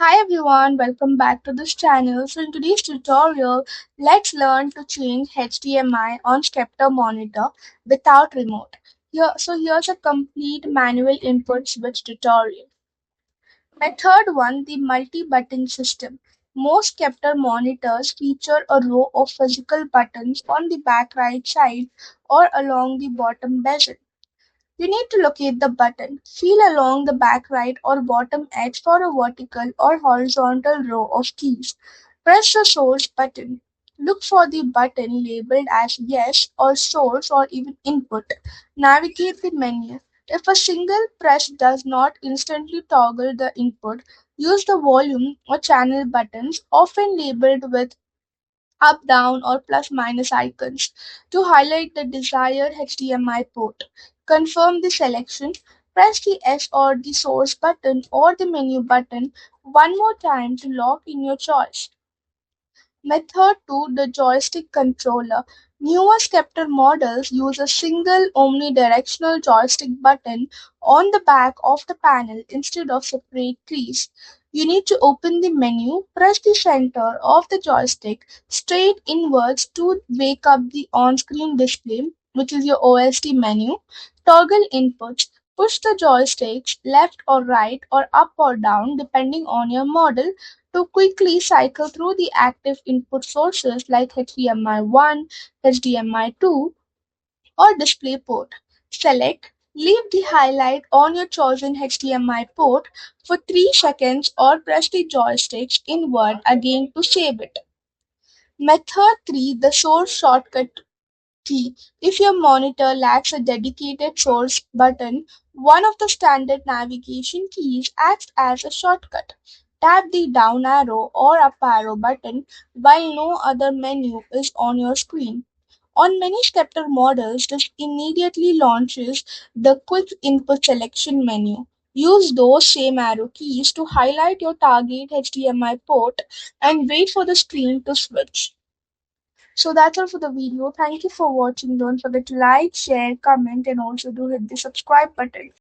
Hi everyone, welcome back to this channel. So in today's tutorial, let's learn to change HDMI on Sceptre monitor without remote. Here's a complete manual input switch tutorial. Method 1, the multi-button system. Most Sceptre monitors feature a row of physical buttons on the back right side or along the bottom bezel. You need to locate the button. Feel along the back right or bottom edge for a vertical or horizontal row of keys. Press the source button. Look for the button labeled as yes or source or even input. Navigate the menu. If a single press does not instantly toggle the input, use the volume or channel buttons, often labeled with up, down, or plus minus icons to highlight the desired HDMI port. Confirm the selection. Press the S or the source button or the menu button one more time to lock in your choice. Method 2, the joystick controller. Newer Sceptre models use a single omnidirectional joystick button on the back of the panel instead of separate keys. You need to open the menu, press the center of the joystick straight inwards to wake up the on-screen display, which is your OSD menu. Toggle inputs. Push the joysticks left or right or up or down depending on your model to quickly cycle through the active input sources like HDMI 1, HDMI 2, or DisplayPort. Select Leave the highlight on your chosen HDMI port for 3 seconds or press the joysticks inward again to save it. Method 3, the source shortcut key. If your monitor lacks a dedicated source button, one of the standard navigation keys acts as a shortcut. Tap the down arrow or up arrow button while no other menu is on your screen. On many Sceptre models, this immediately launches the quick input selection menu. Use those same arrow keys to highlight your target HDMI port and wait for the screen to switch. So that's all for the video. Thank you for watching. Don't forget to like, share, comment, and also do hit the subscribe button.